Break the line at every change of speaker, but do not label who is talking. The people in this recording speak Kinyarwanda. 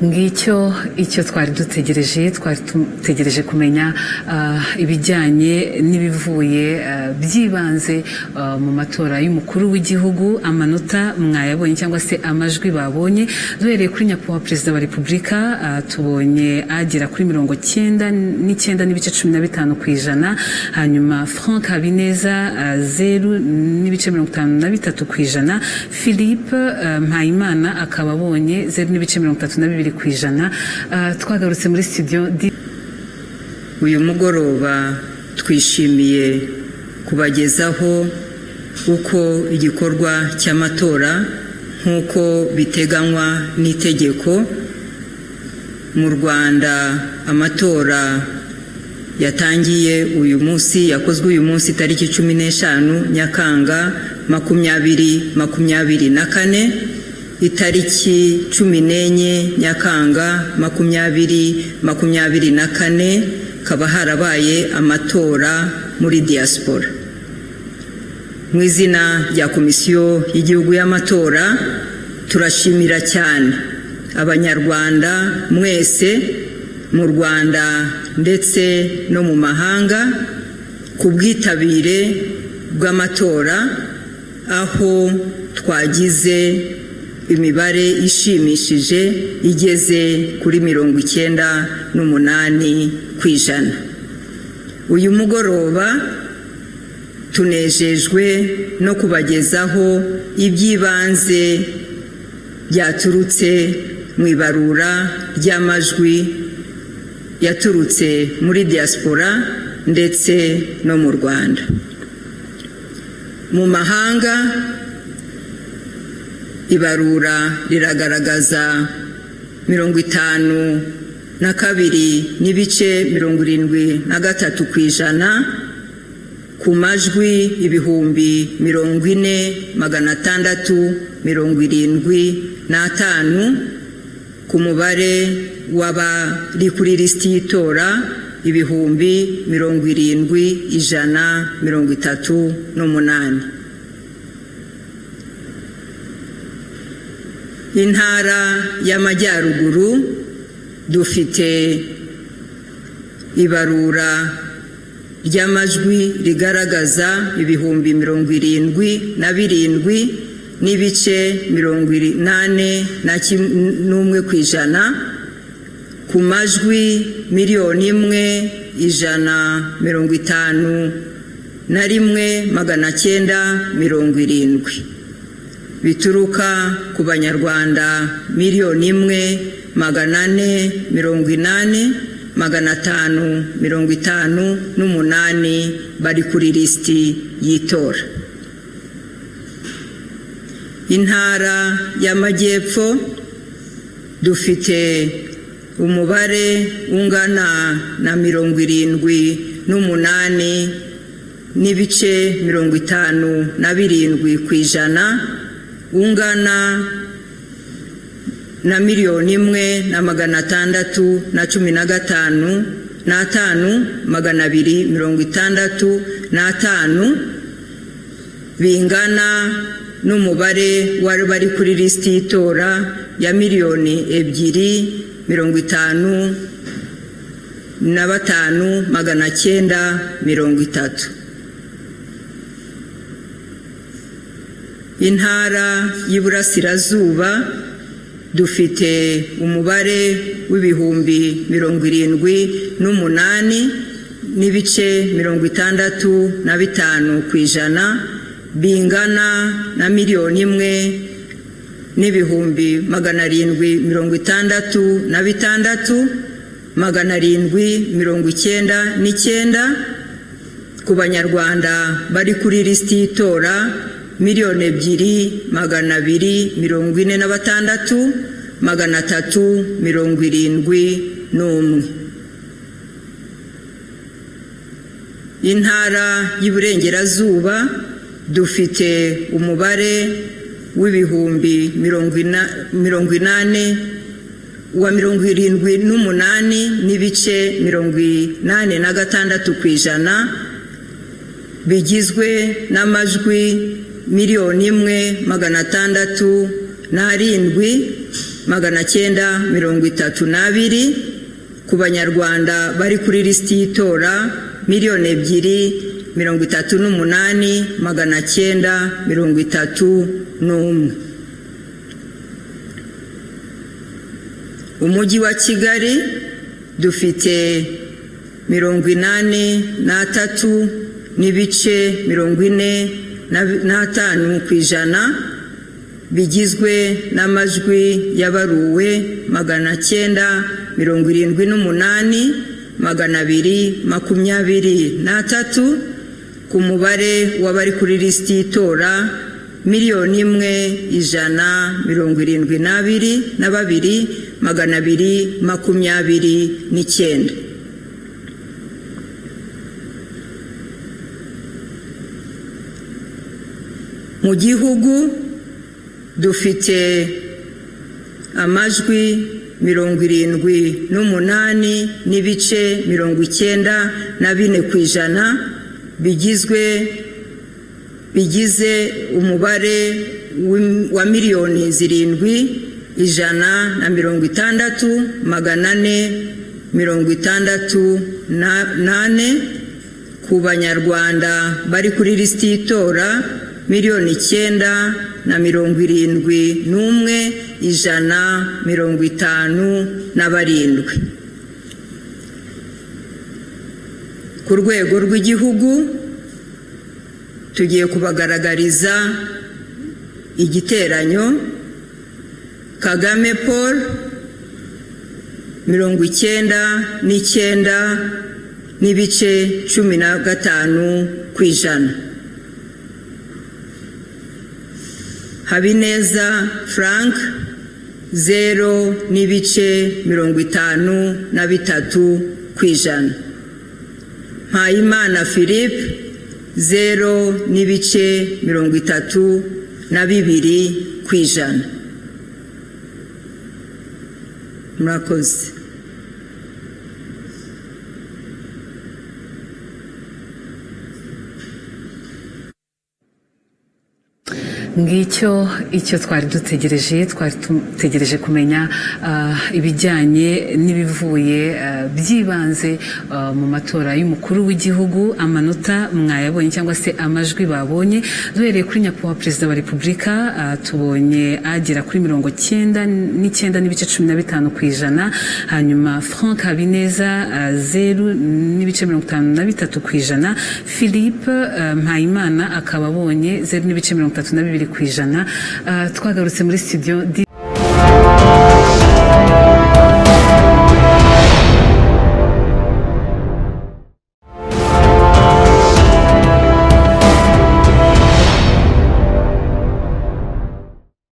ngicyo icyo twari dutegereje kumenya ibijyanye n'ibivuye byibanze mu matora y'umukuru w'igihugu, amanota mwayabonye cyangwa se amajwi babonye. Duhereye kuri nyakubahwa perezida wa repubulika tubonye agera kuri 99.15%, hanyuma Frank Habineza 0.53%, Philippe Mpayimana akaba abonye 0.32%. Twagarutse muri studio.
Uyu mugoroba twishimiye kubagezaho uko igikorwa cy'amatora nk'uko biteganywa n'itegeko mu Rwanda. Amatora yatangiye uyu munsi, yakozwe uyu munsi tariki 15 Nyakanga 2024, itariki 14 Nyakanga 2024 kaba harabaye amatora muri diaspora. Mu izina rya Komisiyo y'Igihugu y'Amatora turashimira cyane Abanyarwanda mwese mu Rwanda ndetse no mu mahanga ku bwitabire bw'amatora, aho twagize imibare ishimishije igeze kuri 98%. Uyu mugoroba tunejejwe no kubagezaho iby'ibanze byaturutse mu ibarura ry'amajwi yaturutse muri diaspora ndetse no mu Rwanda. Mu mahanga ibarura riragaragaza 52.73% ku majwi 40,675, ku mubare w'abari kuri lisiti y'itora 70,138. Intara y'Amajyaruguru dufite ibarura ry'amajwi rigaragaza 77,87% ku majwi 1,151,970 bituruka ku Banyarwanda 1,480,558 bari kuri lisiti y'itora. Intara y'Amajyepfo dufite umubare ungana na 78,57%, ungana na 1,615,265 bingana n'umubare wari bari kuri lisiti y'itora ya 2,055,930. Intara y'Iburasirazuba dufite umubare w'ibihumbi 78,65% bingana na 1,766,799 ku Banyarwanda bari kuri lisiti y'itora 2,246,371. Intara y'Iburengerazuba dufite umubare w'ibihumbi 78,86% bigizwe n'amajwi 1,607,000 932 ku banyarwanda bari kuri lisiti y'itora 2,038,931. Umujyi wa Kigali dufite 83 n'ibice 45 ku ijana bigizwe n'amajwi yabaruwe 978,223 ku mubare w'abari kuri lisiti y'itora 1,172,229. Mu gihugu dufite amajwi 78 n'ibice 94 ku ijana bigize umubare wa 7,666,468 ku banyarwanda bari kuri lisiti y'itora 971,157. Ku rwego rw'igihugu tugiye kubagaragariza igiteranyo. Kagame Paul 99 n'ibice 15 ku ijana. Habineza Frank 0 n'ibice 53 ku ijana. Mpayimana Philippe 0 n'ibice 32 ku ijana. Murakoze.
Ngicyo icyo twari dutegereje kumenya ibijyanye n'ibivuye byibanze mu matora y'umukuru w'igihugu. Amanota mwayabonye cyangwa se amajwi babonye, duhereye kuri nyakubahwa perezida wa repubulika tubonye agera kuri 99 n'ibice 15 ku ijana. Hanyuma Frank Habineza 0 n'ibice 53 ku ijana. Philippe Mpayimana akaba abonye 0 n'ibice 32 ku ijana. Twagarutse muri studio